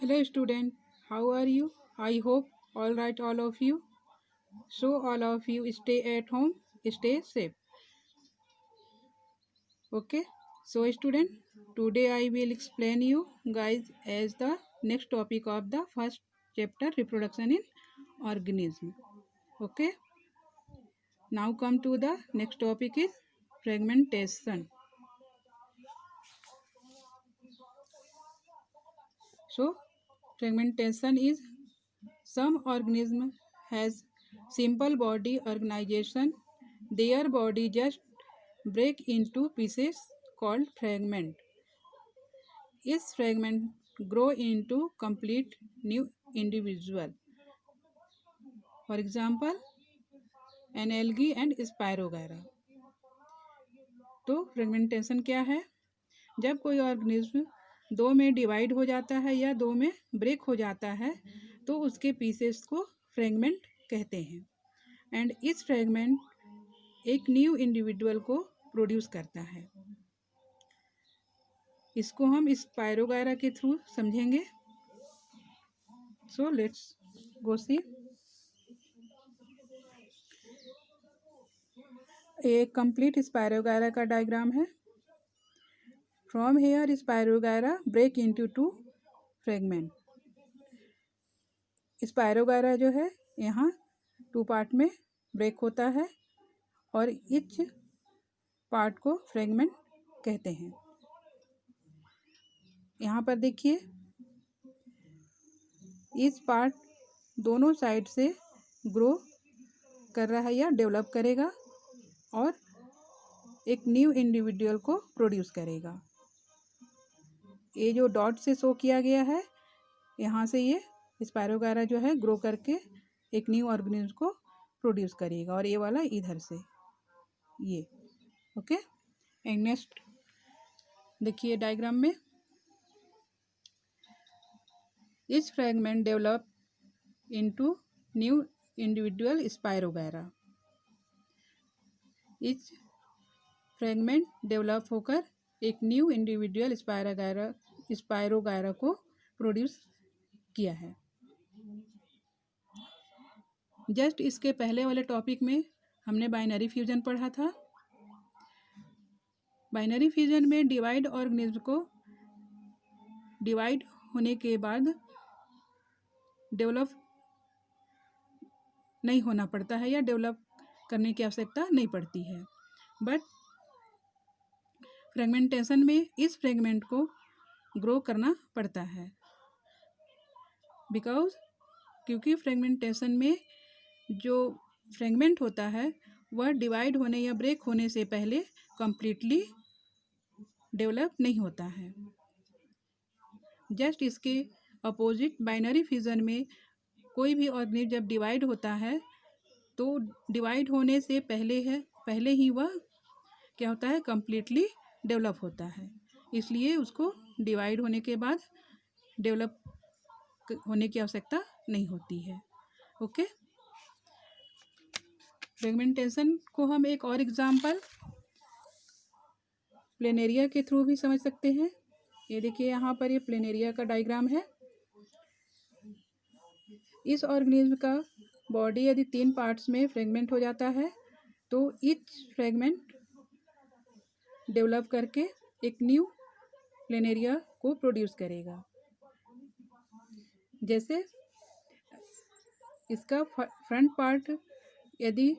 Hello student, how are you? I hope all right all of you. So all of you stay at home, stay safe. Okay? So student, today I will explain you guys as the next topic of the first chapter reproduction in organism. Okay? Now come to the next topic is fragmentation. So fragmentation is some organism has simple body organization. Their body just break into pieces called fragment. Each fragment grow into complete new individual. For example, an algae and Spirogyra. तो fragmentation क्या है? जब कोई organism दो में divide हो जाता है या दो में ब्रेक हो जाता है तो उसके पीसेस को फ्रेगमेंट कहते हैं एंड इस फ्रेगमेंट एक न्यू इंडिविजुअल को प्रोड्यूस करता है. इसको हम स्पायरोगायरा के थ्रू समझेंगे. So let's go see. एक कंप्लीट स्पायरोगायरा का डायग्राम है. From here spirogyra break into two fragment. Spirogyra जो है यहाँ टू पार्ट में ब्रेक होता है और ईच पार्ट को फ्रेगमेंट कहते हैं. यहाँ पर देखिए इस पार्ट दोनों साइड से ग्रो कर रहा है या डेवलप करेगा और एक न्यू इंडिविजुअल को प्रोड्यूस करेगा. ये जो डॉट से शो किया गया है यहाँ से ये स्पायरोगायरा जो है ग्रो करके एक न्यू ऑर्गेनिज्म को प्रोड्यूस करेगा और ये वाला इधर से ये. ओके एंड नेक्स्ट देखिए डायग्राम में each fragment develop into new individual Spirogyra. each fragment develop होकर एक न्यू इंडिविजुअल स्पायरोगायरा को प्रोड्यूस किया है. जस्ट इसके पहले वाले टॉपिक में हमने बाइनरी फ्यूजन पढ़ा था. बाइनरी फ्यूजन में डिवाइड ऑर्गेनिज्म को डिवाइड होने के बाद डेवलप नहीं होना पड़ता है या डेवलप करने की आवश्यकता नहीं पड़ती है. बट फ्रेगमेंटेशन में इस फ्रेगमेंट को ग्रो करना पड़ता है क्योंकि फ्रेगमेंटेशन में जो फ्रेगमेंट होता है वह डिवाइड होने या ब्रेक होने से पहले कंप्लीटली डेवलप नहीं होता है. जस्ट इसके अपोजिट बाइनरी फ्यूजन में कोई भी ऑर्गेनिज्म जब डिवाइड होता है तो डिवाइड होने से पहले ही वह क्या होता है कंप्लीटली डेवलप होता है. इसलिए उसको डिवाइड होने के बाद डेवलप होने की आवश्यकता नहीं होती है. ओके फ्रेगमेंटेशन को हम एक और एग्जांपल प्लेनेरिया के थ्रू भी समझ सकते हैं. ये देखिए यहाँ पर ये प्लेनेरिया का डायग्राम है. इस ऑर्गेनिज्म का बॉडी यदि 3 पार्ट्स में फ्रेगमेंट हो जाता है तो ईच फ्रेगमेंट डेवलप करके एक न्यू प्लेनेरिया को प्रोड्यूस करेगा. जैसे इसका फ्रंट पार्ट यदि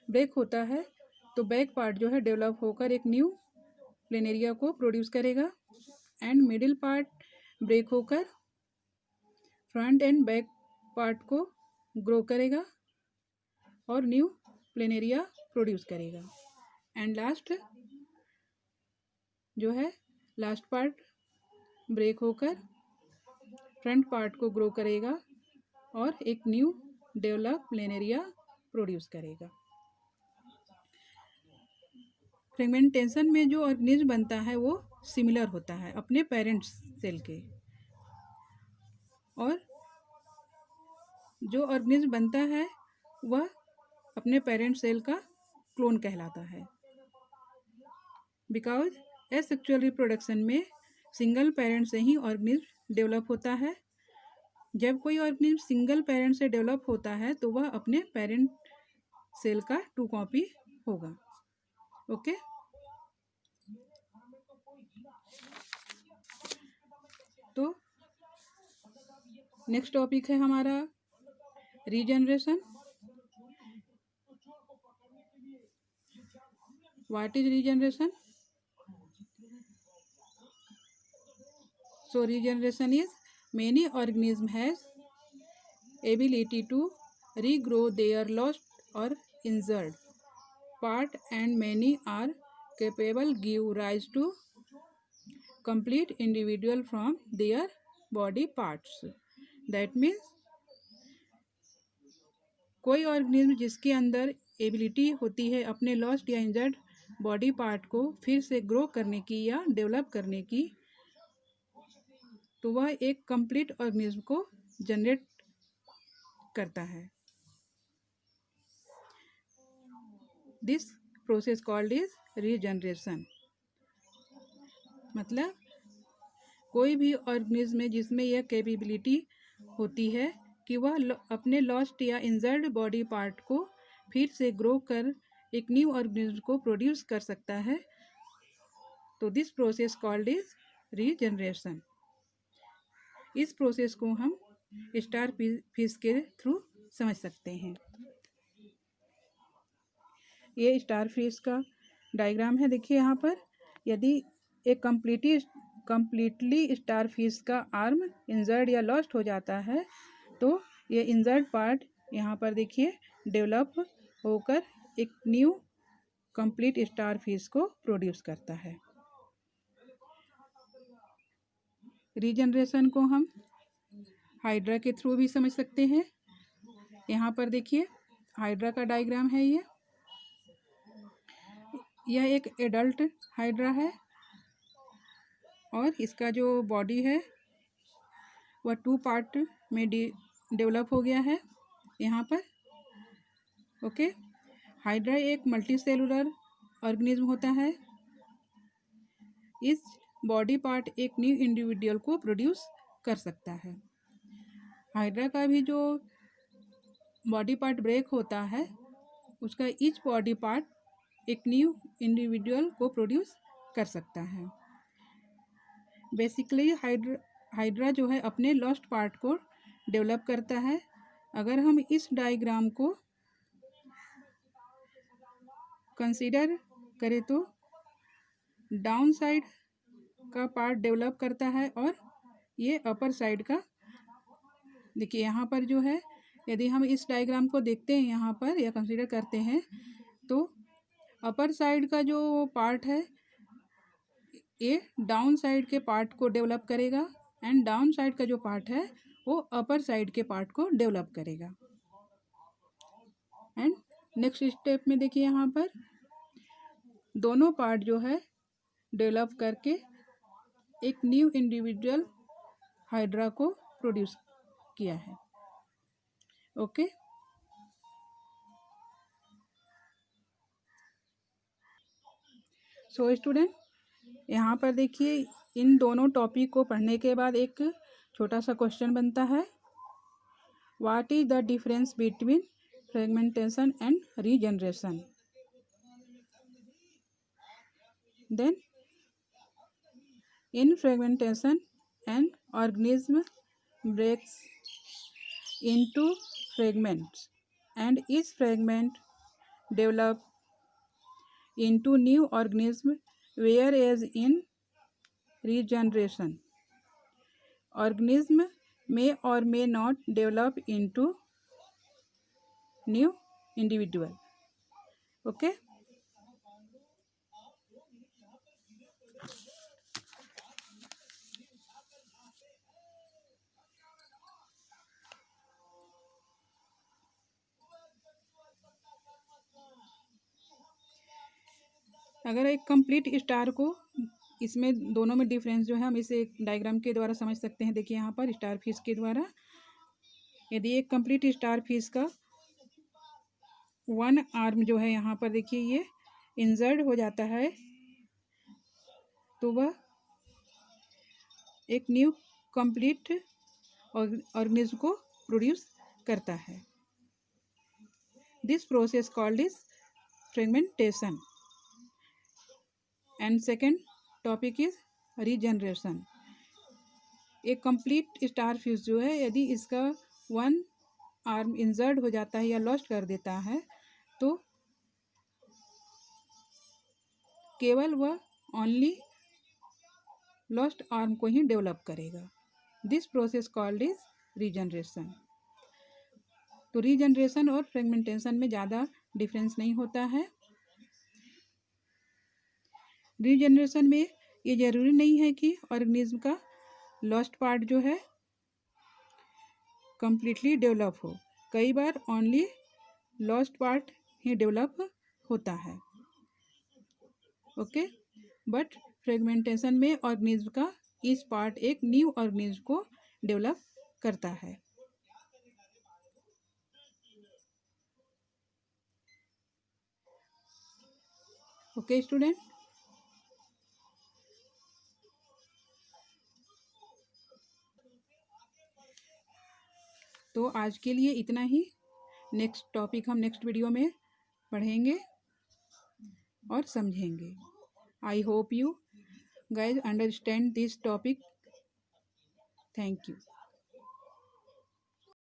ब्रेक होता है तो बैक पार्ट जो है डेवलप होकर एक न्यू प्लेनेरिया को प्रोड्यूस करेगा एंड मिडिल पार्ट ब्रेक होकर फ्रंट एंड बैक पार्ट को ग्रो करेगा और न्यू प्लेनेरिया प्रोड्यूस करेगा. एंड लास्ट जो है लास्ट पार्ट ब्रेक होकर फ्रंट पार्ट को ग्रो करेगा और एक न्यू डेवलप प्लेनेरिया प्रोड्यूस करेगा. फ्रेगमेंटेशन में जो ऑर्गेनिज्म बनता है वो सिमिलर होता है अपने पेरेंट्स सेल के और जो ऑर्गेनिज्म बनता है वह अपने पेरेंट सेल का क्लोन कहलाता है. बिकॉज एसेक्सुअल रिप्रोडक्शन में सिंगल पेरेंट से ही ऑर्गेनिज्म डेवलप होता है। जब कोई ऑर्गेनिज्म सिंगल पेरेंट से डेवलप होता है तो वह अपने पेरेंट सेल का 2 कॉपी होगा। ओके, तो नेक्स्ट टॉपिक है हमारा regeneration. What is regeneration? So regeneration is many organism has ability to regrow their lost or injured part, and many are capable give rise to complete individual from their body parts. That means कोई organism जिसके अंदर ability होती है अपने lost या injured body part को फिर से ग्रो करने की या डेवलप करने की, तो वह एक कंप्लीट ऑर्गेनिज्म को जनरेट करता है। This process called is regeneration. मतलब कोई भी ऑर्गेनिज्म में जिसमें यह कैपेबिलिटी होती है कि वह अपने लॉस्ट या इंजर्ड बॉडी पार्ट को फिर से ग्रो कर एक न्यू ऑर्गेनिज्म को प्रोड्यूस कर सकता है, तो this process called is regeneration. इस प्रोसेस को हम स्टार फिश के थ्रू समझ सकते हैं। ये स्टार फिश का डायग्राम है, देखिए यहाँ पर। यदि एक कंप्लीटली स्टार फिश का आर्म इंजर्ड या लॉस्ट हो जाता है तो ये इंजर्ड पार्ट यहाँ पर देखिए डेवलप होकर एक न्यू कंप्लीट स्टार फिश को प्रोड्यूस करता है। रीजनरेशन को हम हाइड्रा के थ्रू भी समझ सकते हैं। यहाँ पर देखिए हाइड्रा का डायग्राम है। यह एक एडल्ट हाइड्रा है और इसका जो बॉडी है वह 2 पार्ट में डेवलप हो गया है यहाँ पर। ओके, हाइड्रा एक मल्टी सेलुलर ऑर्गेनिज्म होता है। इस बॉडी पार्ट एक न्यू इंडिविजुअल को प्रोड्यूस कर सकता है। हाइड्रा का भी जो बॉडी पार्ट ब्रेक होता है उसका ईच बॉडी पार्ट एक न्यू इंडिविजुअल को प्रोड्यूस कर सकता है। बेसिकली हाइड्रा जो है अपने लॉस्ट पार्ट को डेवलप करता है। अगर हम इस डायग्राम को कंसीडर करें तो डाउन साइड का पार्ट डेवलप करता है और ये अपर साइड का, देखिए यहाँ पर जो है, यदि हम इस डायग्राम को देखते हैं यहाँ पर या कंसीडर करते हैं तो अपर साइड का जो पार्ट है ये डाउन साइड के पार्ट को डेवलप करेगा एंड डाउन साइड का जो पार्ट है वो अपर साइड के पार्ट को डेवलप करेगा। एंड नेक्स्ट स्टेप में देखिए यहाँ पर दोनों पार्ट जो है डेवलप करके एक न्यू इंडिविजुअल हाइड्रा को प्रोड्यूस किया है। ओके, सो स्टूडेंट यहाँ पर देखिए इन दोनों टॉपिक को पढ़ने के बाद एक छोटा सा क्वेश्चन बनता है, what is the difference between fragmentation and regeneration. Then in fragmentation an organism breaks into fragments and each fragment develop into new organism, whereas in regeneration organism may or may not develop into new individual. Okay, अगर एक complete star को, इसमें दोनों में difference जो है हम इसे एक डायग्राम के द्वारा समझ सकते हैं। देखिए यहाँ पर स्टार फिश के द्वारा, यदि एक कंप्लीट स्टार फिश का वन आर्म जो है यहाँ पर देखिए ये इंजर्ड हो जाता है तो वह एक न्यू कंप्लीट ऑर्गेनिज्म को प्रोड्यूस करता है। This process called is fragmentation. And second topic is regeneration. एक कंप्लीट स्टार फिश जो है, यदि इसका वन आर्म इंजर्ड हो जाता है या लॉस्ट कर देता है तो केवल वह ओनली लॉस्ट आर्म को ही डेवलप करेगा। This process called is regeneration. तो रीजनरेशन और फ्रेगमेंटेशन में ज़्यादा डिफरेंस नहीं होता है। रीजनरेशन में ये जरूरी नहीं है कि ऑर्गेनिज्म का लॉस्ट पार्ट जो है कंप्लीटली डेवलप हो। कई बार ओनली लॉस्ट पार्ट ही डेवलप होता है। ओके, बट फ्रेगमेंटेशन में ऑर्गेनिज्म का इस पार्ट एक न्यू ऑर्गेनिज्म को डेवलप करता है। ओके स्टूडेंट, तो आज के लिए इतना ही। नेक्स्ट टॉपिक हम नेक्स्ट वीडियो में पढ़ेंगे और समझेंगे। I hope you guys understand this topic. Thank you.